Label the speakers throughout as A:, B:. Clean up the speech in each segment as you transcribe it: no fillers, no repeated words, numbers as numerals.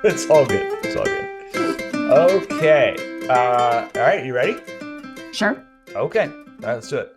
A: It's all good. It's all good. Okay. All right. You ready?
B: Sure.
A: Okay. All right, let's do it.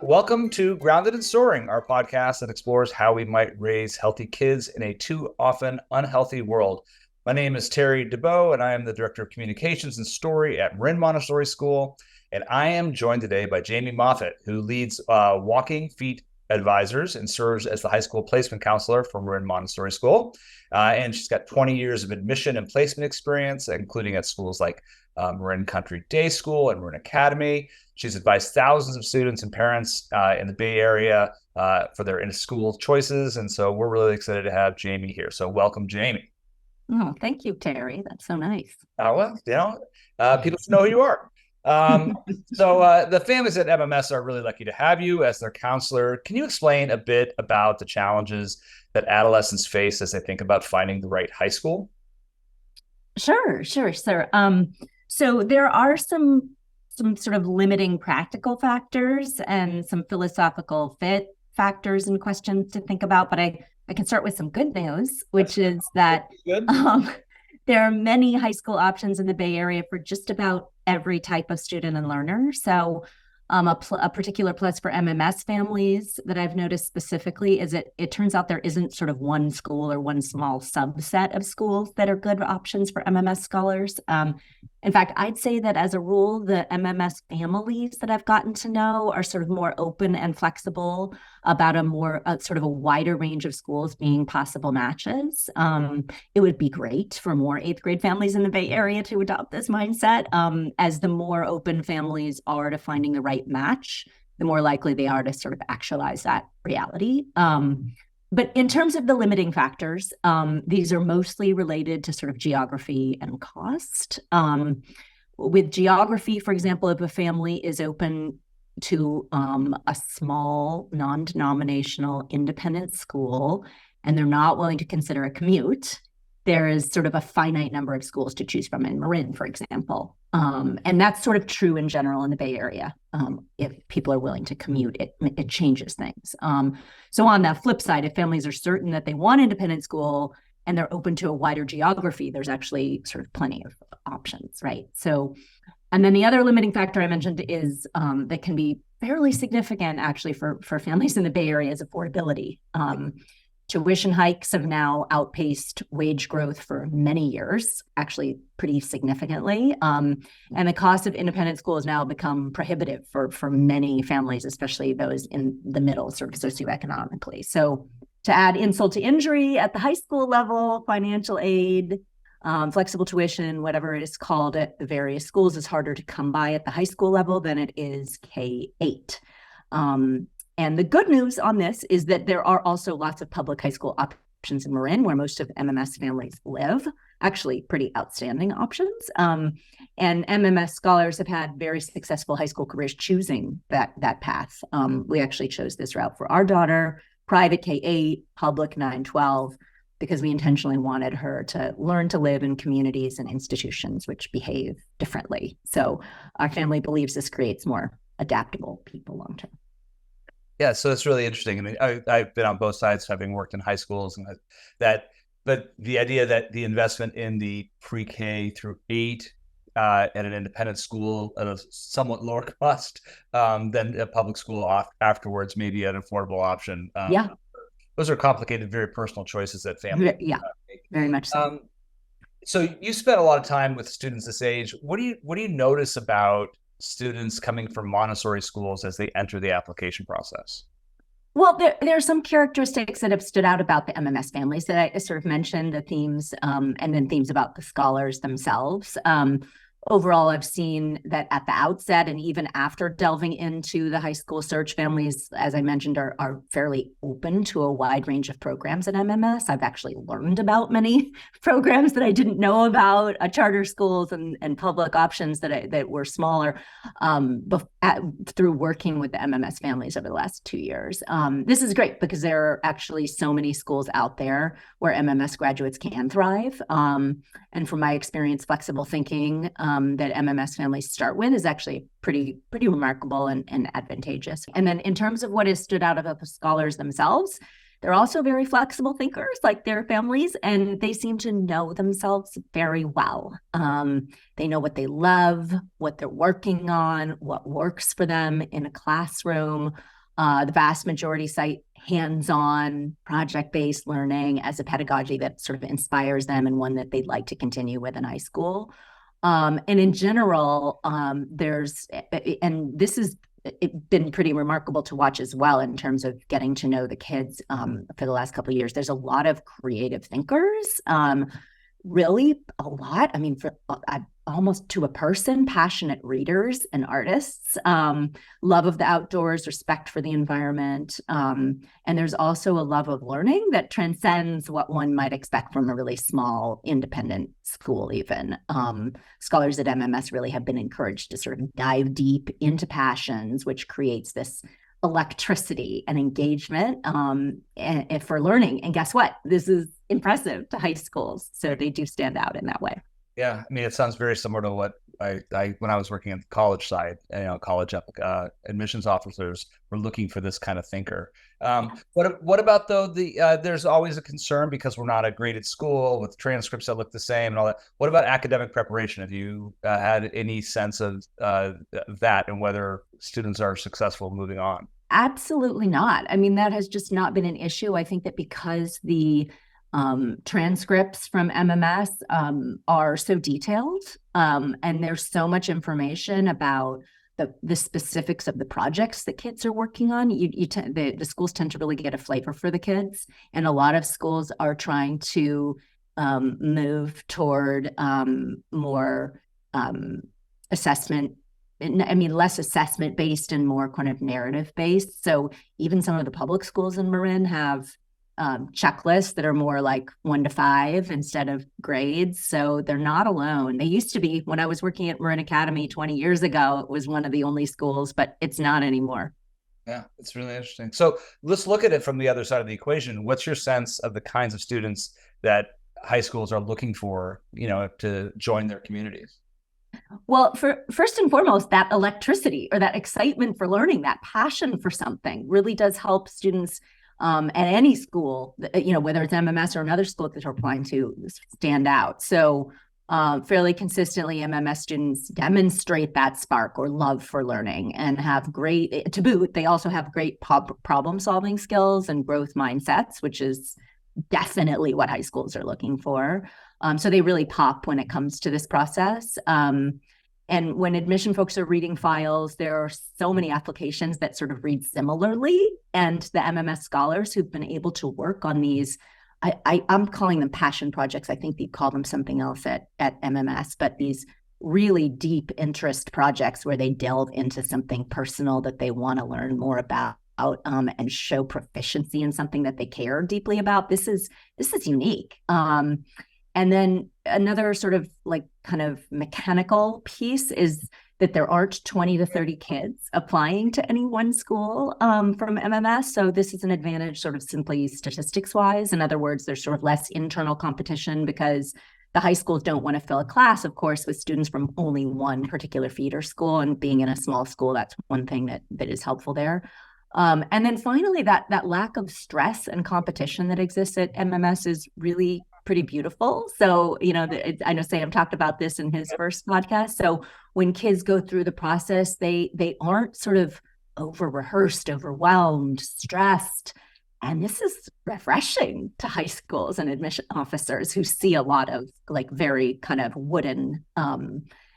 A: Welcome to Grounded and Soaring, our podcast that explores how we might raise healthy kids in a too often unhealthy world. My name is Terry DeBow, and I am the Director of Communications and Story at Marin Montessori School. And I am joined today by Jamie Moffett, who leads Walking Feet Advisors and serves as the high school placement counselor for Marin Montessori School. And she's got 20 years of admission and placement experience, including at schools like Marin Country Day School and Marin Academy. She's advised thousands of students and parents in the Bay Area for their in-school choices. And so we're really excited to have Jamie here. So welcome, Jamie.
B: Oh, thank you, Terry. That's so nice.
A: People should know who you are. The families at MMS are really lucky to have you as their counselor. Can you explain a bit about the challenges that adolescents face as they think about finding the right high school?
B: Sure, sir. So there are some sort of limiting practical factors and some philosophical fit factors and questions to think about, but I can start with some good news, which is that there are many high school options in the Bay Area for just about every type of student and learner. So a particular plus for MMS families that I've noticed specifically is it turns out there isn't sort of one school or one small subset of schools that are good options for MMS scholars. In fact, I'd say that as a rule, the MMS families that I've gotten to know are sort of more open and flexible about sort of a wider range of schools being possible matches. It would be great for more eighth grade families in the Bay Area to adopt this mindset, as the more open families are to finding the right match, the more likely they are to sort of actualize that reality. But in terms of the limiting factors, these are mostly related to sort of geography and cost. With geography, for example, if a family is open to a small, non-denominational independent school and they're not willing to consider a commute, there is sort of a finite number of schools to choose from in Marin, for example. And that's sort of true in general in the Bay Area. If people are willing to commute, it changes things. So on the flip side, if families are certain that they want independent school and they're open to a wider geography, there's actually sort of plenty of options, right? So, and then the other limiting factor I mentioned is that can be fairly significant actually for families in the Bay Area is affordability. Tuition hikes have now outpaced wage growth for many years, actually pretty significantly. And the cost of independent school has now become prohibitive for many families, especially those in the middle, sort of socioeconomically. So to add insult to injury at the high school level, financial aid, flexible tuition, whatever it is called at the various schools, is harder to come by at the high school level than it is K-8. And the good news on this is that there are also lots of public high school options in Marin, where most of MMS families live, actually pretty outstanding options. And MMS scholars have had very successful high school careers choosing that path. We actually chose this route for our daughter, private K-8, public 9-12, because we intentionally wanted her to learn to live in communities and institutions which behave differently. So our family believes this creates more adaptable people long term.
A: Yeah, so it's really interesting. I mean, I've been on both sides, having worked in high schools, and but the idea that the investment in the pre-K through 8 at an independent school at a somewhat lower cost than a public school afterwards, maybe an affordable option.
B: Yeah,
A: those are complicated, very personal choices that families
B: make. Very much so.
A: So you spent a lot of time with students this age. What do you notice about students coming from Montessori schools as they enter the application process?
B: Well, there are some characteristics that have stood out about the MMS families that I sort of mentioned, the themes, and then themes about the scholars themselves. Overall, I've seen that at the outset and even after delving into the high school search, families, as I mentioned, are fairly open to a wide range of programs at MMS. I've actually learned about many programs that I didn't know about, charter schools and public options that were smaller through working with the MMS families over the last 2 years. This is great because there are actually so many schools out there where MMS graduates can thrive. And from my experience, flexible thinking that MMS families start with is actually pretty remarkable and advantageous. And then in terms of what has stood out about the scholars themselves, they're also very flexible thinkers like their families, and they seem to know themselves very well. They know what they love, what they're working on, what works for them in a classroom. The vast majority cite hands-on, project-based learning as a pedagogy that sort of inspires them and one that they'd like to continue with in high school. And in general, and this has been pretty remarkable to watch as well in terms of getting to know the kids for the last couple of years. There's a lot of creative thinkers, really a lot. I mean, for almost to a person, passionate readers and artists, love of the outdoors, respect for the environment. And there's also a love of learning that transcends what one might expect from a really small independent school even. Scholars at MMS really have been encouraged to sort of dive deep into passions, which creates this electricity and engagement and for learning. And guess what? This is impressive to high schools. So they do stand out in that way.
A: Yeah, I mean, it sounds very similar to what I when I was working at the college side, college admissions officers were looking for this kind of thinker. What about though there's always a concern because we're not a graded school with transcripts that look the same and all that. What about academic preparation? Have you had any sense of that and whether students are successful moving on?
B: Absolutely not. I mean, that has just not been an issue. I think that because the transcripts from MMS are so detailed, and there's so much information about the specifics of the projects that kids are working on. The schools tend to really get a flavor for the kids, and a lot of schools are trying to move toward more assessment. I mean, less assessment based and more kind of narrative based. So even some of the public schools in Marin have checklists that are more like 1 to 5 instead of grades. So they're not alone. They used to be, when I was working at Marin Academy 20 years ago, it was one of the only schools, but it's not anymore.
A: Yeah, it's really interesting. So let's look at it from the other side of the equation. What's your sense of the kinds of students that high schools are looking for, to join their communities?
B: Well, first and foremost, that electricity or that excitement for learning, that passion for something really does help students at any school, whether it's MMS or another school that they're applying to, stand out. So fairly consistently, MMS students demonstrate that spark or love for learning and have to boot, they also have great problem solving skills and growth mindsets, which is definitely what high schools are looking for. So they really pop when it comes to this process. And when admission folks are reading files, there are so many applications that sort of read similarly. And the MMS scholars who've been able to work on these, I'm calling them passion projects. I think they call them something else at MMS, but these really deep interest projects where they delve into something personal that they want to learn more about. And show proficiency in something that they care deeply about. This is unique. And then another sort of like kind of mechanical piece is that there aren't 20 to 30 kids applying to any one school from MMS. So this is an advantage sort of simply statistics wise. In other words, there's sort of less internal competition because the high schools don't want to fill a class, of course, with students from only one particular feeder school. And being in a small school, that's one thing that is helpful there. And then finally, that lack of stress and competition that exists at MMS is really pretty beautiful. So, I know Sam talked about this in his first podcast. So when kids go through the process, they aren't sort of over-rehearsed, overwhelmed, stressed. And this is refreshing to high schools and admission officers who see a lot of like very kind of wooden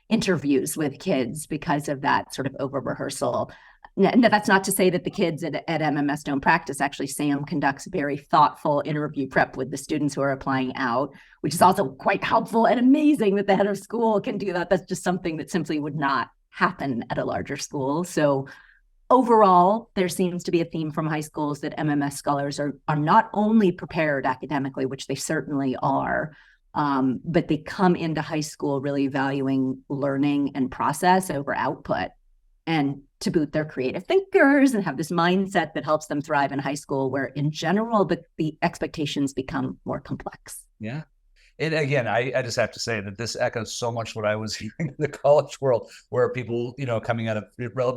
B: interviews with kids because of that sort of over-rehearsal. That's not to say that the kids at MMS don't practice. Actually, Sam conducts very thoughtful interview prep with the students who are applying out, which is also quite helpful and amazing that the head of school can do that. That's just something that simply would not happen at a larger school. So overall, there seems to be a theme from high schools that MMS scholars are not only prepared academically, which they certainly are, but they come into high school really valuing learning and process over output. And to boot, they're creative thinkers and have this mindset that helps them thrive in high school, where in general, the expectations become more complex.
A: Yeah. And again, I just have to say that this echoes so much what I was hearing in the college world, where people, coming out of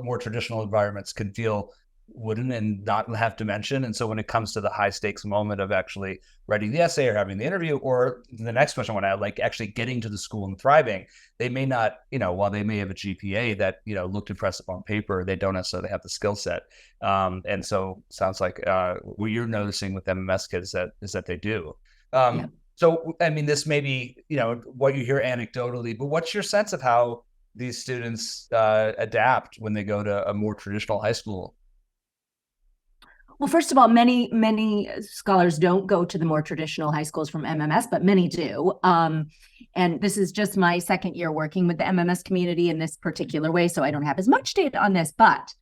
A: more traditional environments can feel wouldn't and not have to mention. And so when it comes to the high stakes moment of actually writing the essay or having the interview, or the next question I want to add, like actually getting to the school and thriving, they may not, while they may have a GPA that, looked impressive on paper, they don't necessarily have the skill set. And so sounds like what you're noticing with MMS kids is that they do.
B: Yeah.
A: So, I mean, this may be, what you hear anecdotally, but what's your sense of how these students adapt when they go to a more traditional high school?
B: Well, first of all, many scholars don't go to the more traditional high schools from MMS, but many do. And this is just my second year working with the MMS community in this particular way, so I don't have as much data on this. But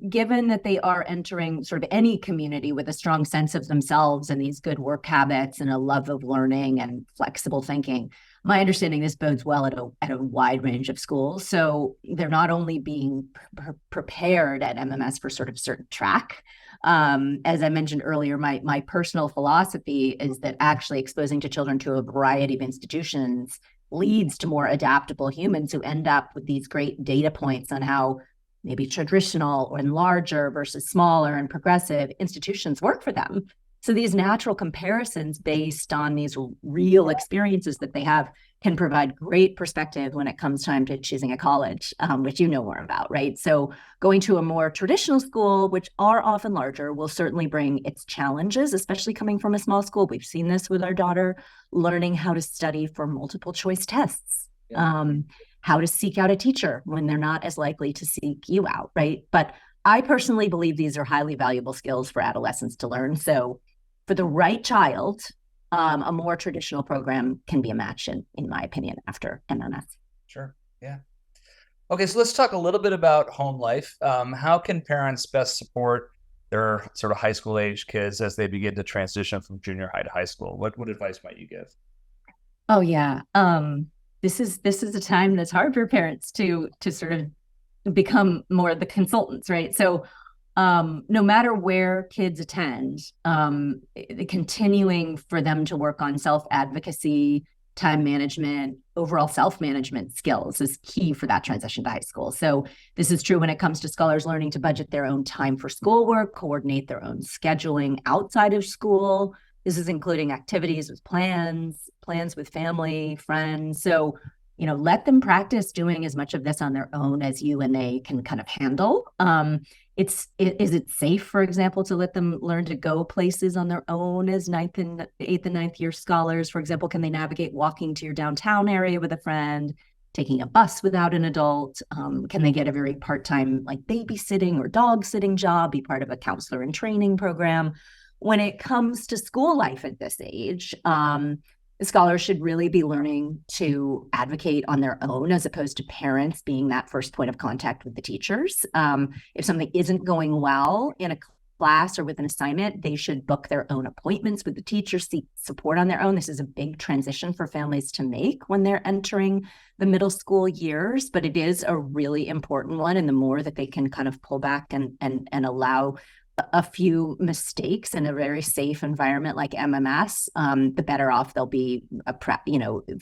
B: given that they are entering sort of any community with a strong sense of themselves and these good work habits and a love of learning and flexible thinking, my understanding this bodes well at a wide range of schools. So they're not only being prepared at MMS for sort of certain track. As I mentioned earlier, my personal philosophy is that actually exposing to children to a variety of institutions leads to more adaptable humans who end up with these great data points on how maybe traditional or larger versus smaller and progressive institutions work for them. So these natural comparisons based on these real experiences that they have can provide great perspective when it comes time to choosing a college, which you know more about, right? So going to a more traditional school, which are often larger, will certainly bring its challenges, especially coming from a small school. We've seen this with our daughter, learning how to study for multiple choice tests, how to seek out a teacher when they're not as likely to seek you out, right? But I personally believe these are highly valuable skills for adolescents to learn. So for the right child, a more traditional program can be a match, in my opinion, after MMS.
A: Sure. Yeah. Okay, so let's talk a little bit about home life. How can parents best support their sort of high school age kids as they begin to transition from junior high to high school? What advice might you give?
B: Oh yeah. This is a time that's hard for parents to sort of become more the consultants, right? So no matter where kids attend, continuing for them to work on self-advocacy, time management, overall self-management skills is key for that transition to high school. So this is true when it comes to scholars learning to budget their own time for schoolwork, coordinate their own scheduling outside of school. This is including activities with plans with family, friends. So, let them practice doing as much of this on their own as you and they can kind of handle. Is it safe, for example, to let them learn to go places on their own as 8th and 9th year scholars? For example, can they navigate walking to your downtown area with a friend, taking a bus without an adult? Can they get a very part-time like babysitting or dog sitting job, be part of a counselor in training program? When it comes to school life at this age, scholars should really be learning to advocate on their own as opposed to parents being that first point of contact with the teachers. If something isn't going well in a class or with an assignment, they should book their own appointments with the teacher, seek support on their own. This is a big transition for families to make when they're entering the middle school years, but it is a really important one. And the more that they can kind of pull back and allow a few mistakes in a very safe environment like MMS, the better off they'll be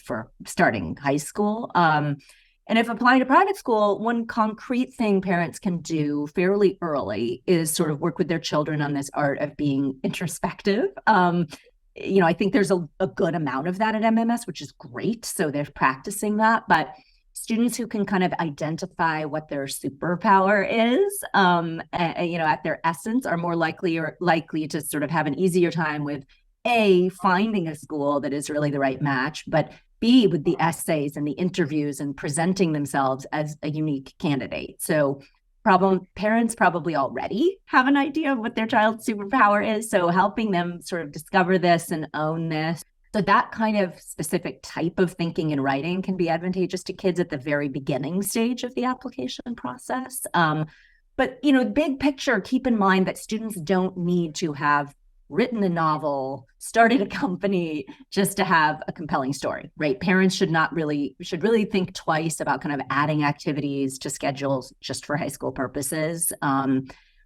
B: for starting high school. And if applying to private school, one concrete thing parents can do fairly early is sort of work with their children on this art of being introspective. I think there's a good amount of that at MMS, which is great. So they're practicing that, but students who can kind of identify what their superpower is, at their essence, are more likely to sort of have an easier time with A, finding a school that is really the right match, but B, with the essays and the interviews and presenting themselves as a unique candidate. So parents probably already have an idea of what their child's superpower is. So helping them sort of discover this and own this. So that kind of specific type of thinking and writing can be advantageous to kids at the very beginning stage of the application process. But, big picture, keep in mind that students don't need to have written a novel, started a company just to have a compelling story, right? Parents should really think twice about kind of adding activities to schedules just for high school purposes.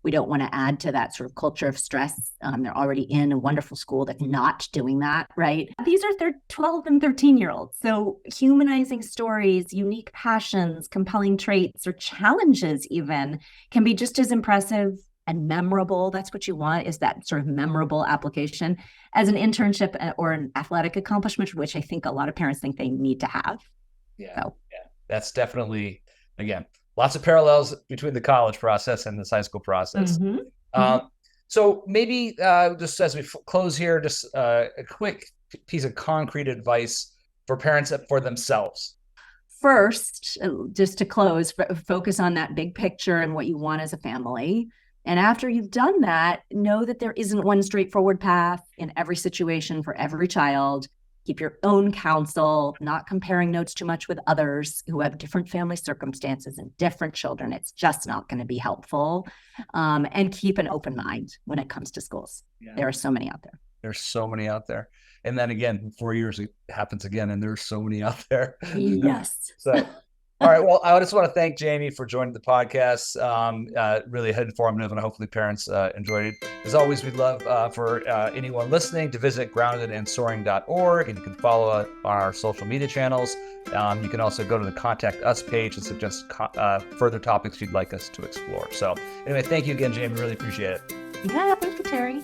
B: We don't want to add to that sort of culture of stress. They're already in a wonderful school that's not doing that, right? These are 12 and 13-year-olds. So humanizing stories, unique passions, compelling traits, or challenges even can be just as impressive and memorable. That's what you want, is that sort of memorable application as an internship or an athletic accomplishment, which I think a lot of parents think they need to have.
A: Yeah. That's definitely, again, lots of parallels between the college process and this high school process. So maybe just as we close here, just a quick piece of concrete advice for parents for themselves.
B: First, just to close, focus on that big picture and what you want as a family. And after you've done that, know that there isn't one straightforward path in every situation for every child. Keep your own counsel, not comparing notes too much with others who have different family circumstances and different children. It's just not going to be helpful. And keep an open mind when it comes to schools. Yeah. There are so many out there.
A: There's so many out there. And then again, in 4 years, it happens again, and there's so many out there.
B: Yes.
A: So, all right. Well, I just want to thank Jamie for joining the podcast. Really informative, and hopefully parents enjoyed it. As always, we'd love for anyone listening to visit groundedandsoaring.org, and you can follow on our social media channels. You can also go to the Contact Us page and suggest further topics you'd like us to explore. So anyway, thank you again, Jamie. Really appreciate it.
B: Yeah, thank you, Terry.